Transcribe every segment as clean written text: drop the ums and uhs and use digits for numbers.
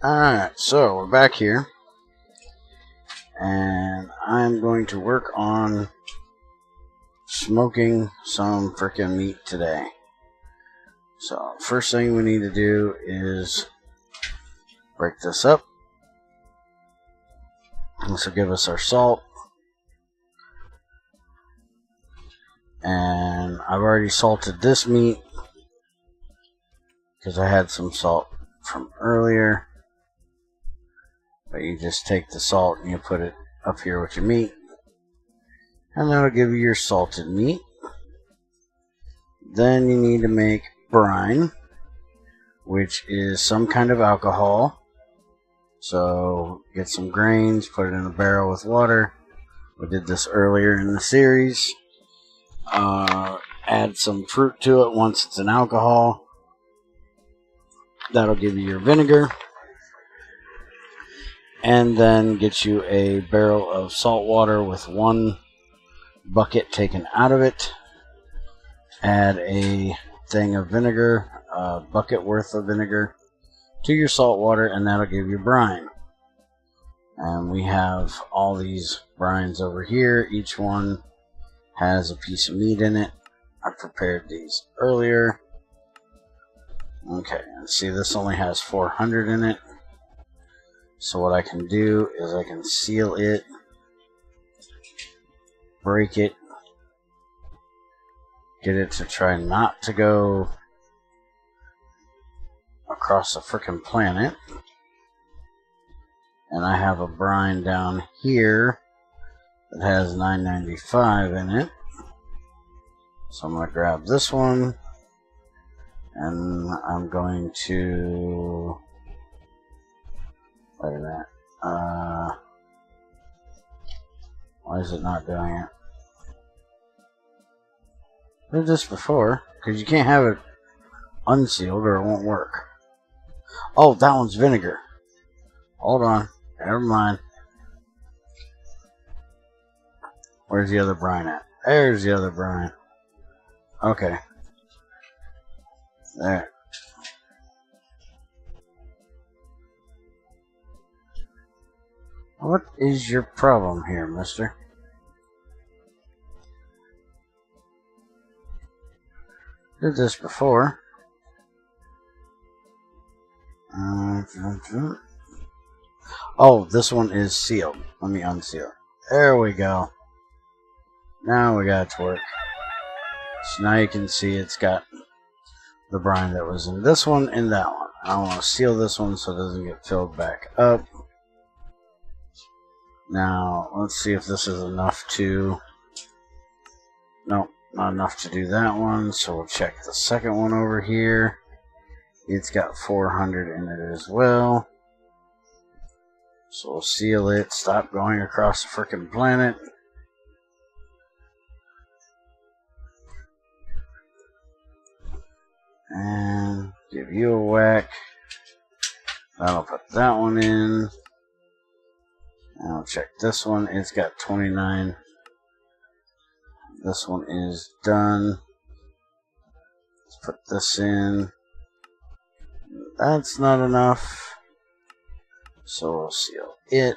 Alright, so we're back here, and I'm going to work on smoking some frickin' meat today. So, first thing we need to do is break this up. This will give us our salt. And I've already salted this meat because I had some salt from earlier. But you just take the salt and you put it up here with your meat, and that'll give you your salted meat. Then you need to make brine, which is some kind of alcohol. So get some grains, put it in a barrel with water. We did this earlier in the series. Add some fruit to it once it's an alcohol. That'll give you your vinegar. And then get you a barrel of salt water with one bucket taken out of it. Add a thing of vinegar, a bucket worth of vinegar, to your salt water, and that'll give you brine. And we have all these brines over here. Each one has a piece of meat in it. I prepared these earlier. Okay, and see, this only has 400 in it. So what I can do is I can seal it, break it, get it to try not to go across the frickin' planet. And I have a brine down here that has 995 in it. So I'm going to grab this one, and I'm going to... Wait a minute. Why is it not doing it? I did this before, because you can't have it unsealed or it won't work. Oh, that one's vinegar. Hold on. Never mind. Where's the other brine at? There's the other brine. Okay. There. What is your problem here, mister? Did this before. Oh, this one is sealed. Let me unseal it. There we go. Now we got it to work. So now you can see it's got the brine that was in this one and that one. I want to seal this one so it doesn't get filled back up. Now, let's see if this is enough to... Nope, not enough to do that one, so we'll check the second one over here. It's got 400 in it as well. So we'll seal it, stop going across the frickin' planet. And give you a whack. That'll put that one in. And I'll check this one. It's got 29. This one is done. Let's put this in. That's not enough. So we'll seal it.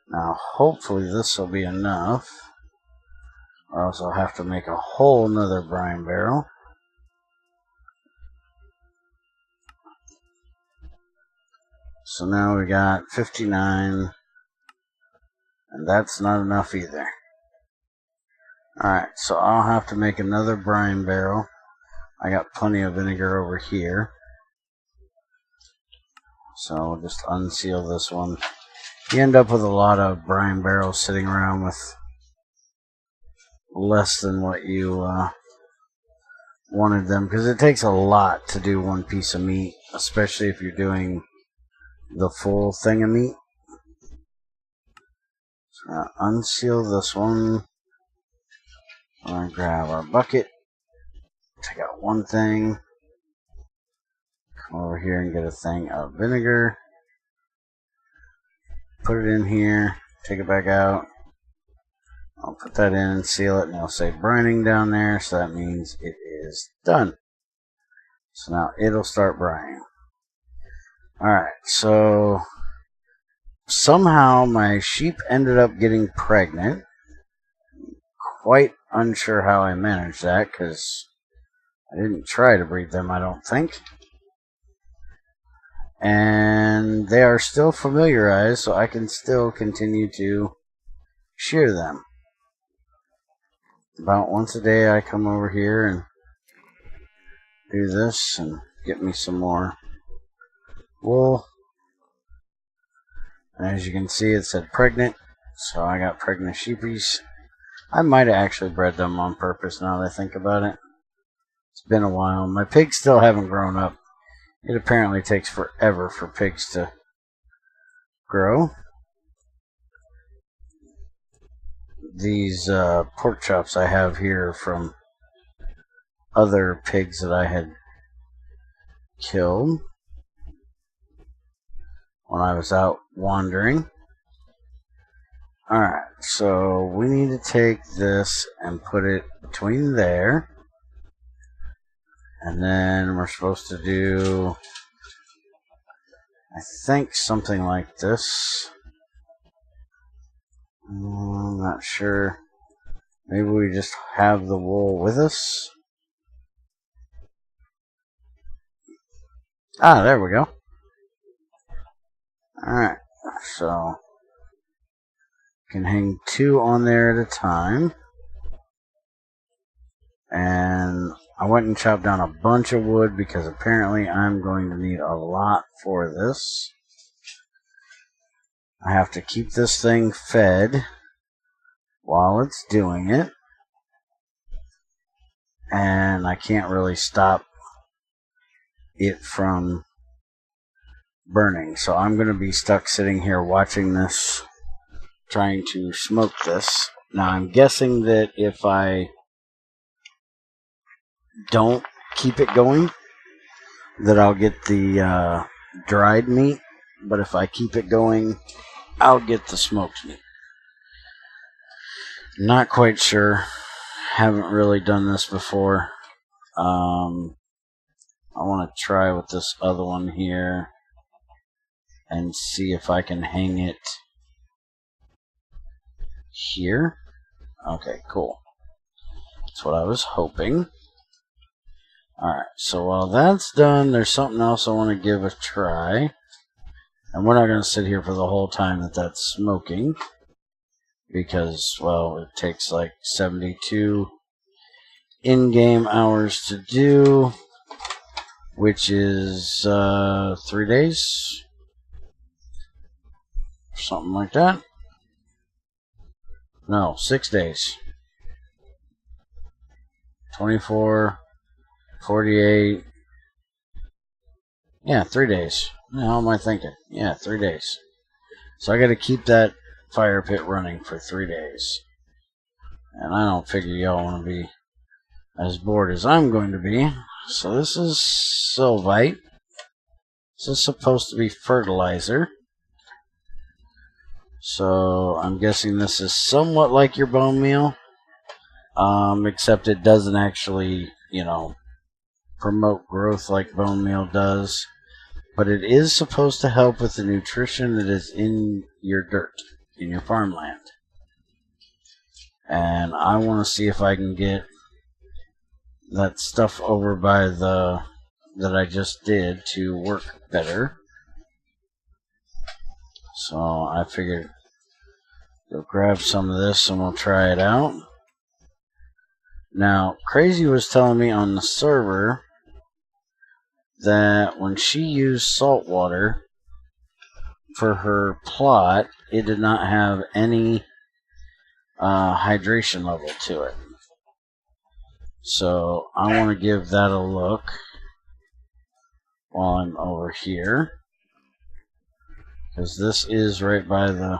Now hopefully this will be enough. Or else I'll have to make a whole nother brine barrel. So now we got 59, and that's not enough either. Alright, so I'll have to make another brine barrel. I got plenty of vinegar over here. So we'll just unseal this one. You end up with a lot of brine barrels sitting around with less than what you wanted them, because it takes a lot to do one piece of meat, especially if you're doing the full thing of meat. So now unseal this one. I'm going to grab our bucket, take out one thing, come over here and get a thing of vinegar, put it in here, take it back out. I'll put that in and seal it, and it'll say brining down there, so that means it is done. So now it'll start brining. Alright, so somehow my sheep ended up getting pregnant. Quite unsure how I managed that, because I didn't try to breed them, I don't think. And they are still familiarized, so I can still continue to shear them. About once a day I come over here and do this and get me some more wool. And as you can see, it said pregnant, so I got pregnant sheepies. I might have actually bred them on purpose now that I think about it. It's been a while. My pigs still haven't grown up. It apparently takes forever for pigs to grow. These pork chops I have here from other pigs that I had killed when I was out wandering. Alright, so we need to take this and put it between there. And then we're supposed to do, I think, something like this. I'm not sure. Maybe we just have the wool with us. Ah, there we go. Alright, so can hang 2 on there at a time. And I went and chopped down a bunch of wood because apparently I'm going to need a lot for this. I have to keep this thing fed while it's doing it. And I can't really stop it from burning. So I'm going to be stuck sitting here watching this, trying to smoke this. Now I'm guessing that if I don't keep it going, that I'll get the dried meat. But if I keep it going, I'll get the smoked meat. Not quite sure. Haven't really done this before. I want to try with this other one here and see if I can hang it here. Okay, cool. That's what I was hoping. Alright, so while that's done, there's something else I want to give a try. And we're not going to sit here for the whole time that that's smoking, because, well, it takes like 72 in-game hours to do, which is 3 days, something like that. No, 6 days. 24, 48. Yeah, 3 days. How am I thinking? Yeah, 3 days. So I got to keep that fire pit running for 3 days. And I don't figure y'all want to be as bored as I'm going to be. So this is Sylvite. This is supposed to be fertilizer. So I'm guessing this is somewhat like your bone meal. Except it doesn't actually, promote growth like bone meal does. But it is supposed to help with the nutrition that is in your dirt, in your farmland. And I want to see if I can get that stuff over by the that I just did to work better. So I figured go grab some of this and we'll try it out. Now, Crazy was telling me on the server that when she used salt water for her plot, it did not have any hydration level to it. So I want to give that a look while I'm over here, because this is right by the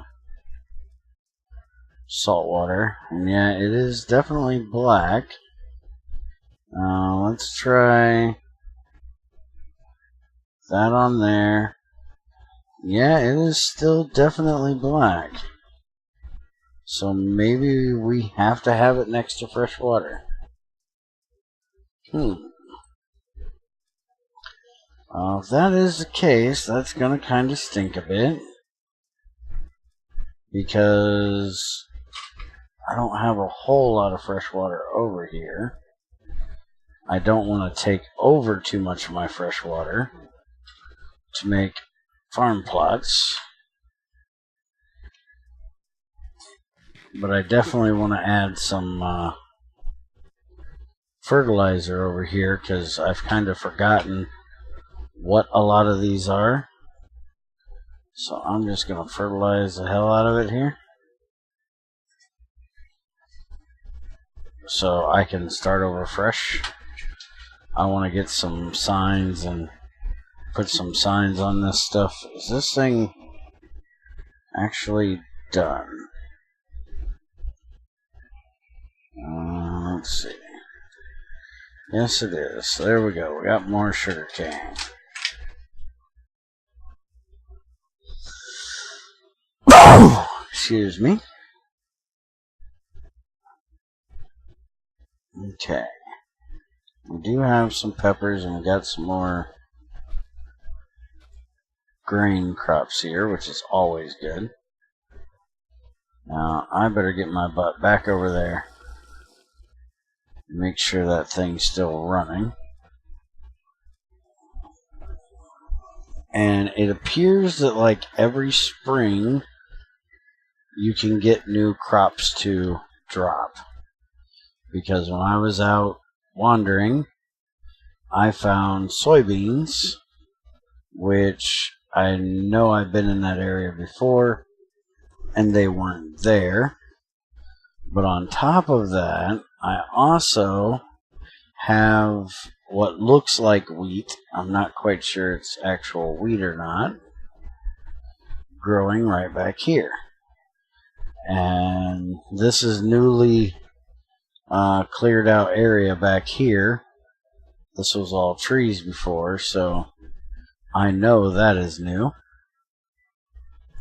salt water, and yeah, it is definitely black. Let's try that on there. Yeah, it is still definitely black. So maybe we have to have it next to fresh water. If that is the case, that's going to kind of stink a bit. Because I don't have a whole lot of fresh water over here. I don't want to take over too much of my fresh water to make farm plots. But I definitely want to add some fertilizer over here because I've kind of forgotten what a lot of these are. So I'm just going to fertilize the hell out of it here. So I can start over fresh. I want to get some signs and put some signs on this stuff. Is this thing actually done? Let's see. Yes, it is. There we go. We got more sugar cane. Excuse me. Okay. We do have some peppers and we got some more grain crops here, which is always good. Now, I better get my butt back over there. Make sure that thing's still running. And it appears that like every spring you can get new crops to drop. Because when I was out wandering, I found soybeans, which I know I've been in that area before, and they weren't there. But on top of that, I also have what looks like wheat. I'm not quite sure it's actual wheat or not, growing right back here. And this is newly cleared out area back here. This was all trees before, so I know that is new.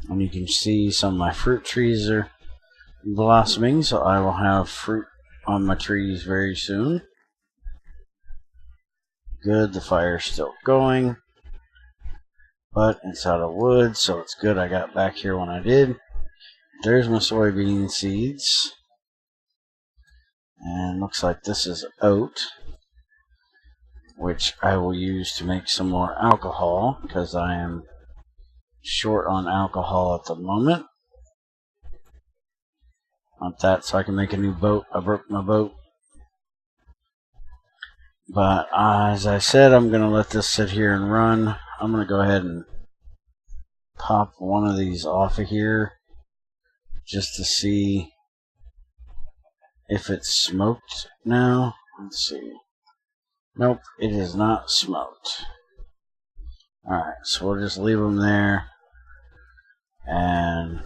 And you can see some of my fruit trees are blossoming, so I will have fruit on my trees very soon. Good, the fire's still going, but it's out of wood, so it's good I got back here when I did. There's my soybean seeds. And looks like this is oat, which I will use to make some more alcohol, because I am short on alcohol at the moment. Want that so I can make a new boat. I broke my boat. But as I said, I'm going to let this sit here and run. I'm going to go ahead and pop one of these off of here just to see if it's smoked now. Let's see. Nope, it is not smoked. Alright, so we'll just leave them there. And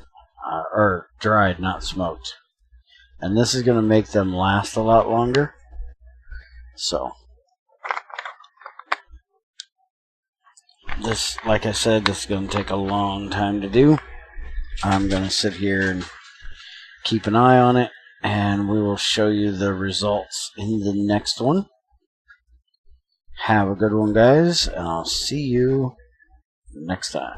or dried, not smoked. And this is going to make them last a lot longer. So this, like I said, this is going to take a long time to do. I'm going to sit here and keep an eye on it, and we will show you the results in the next one. Have a good one, guys, and I'll see you next time.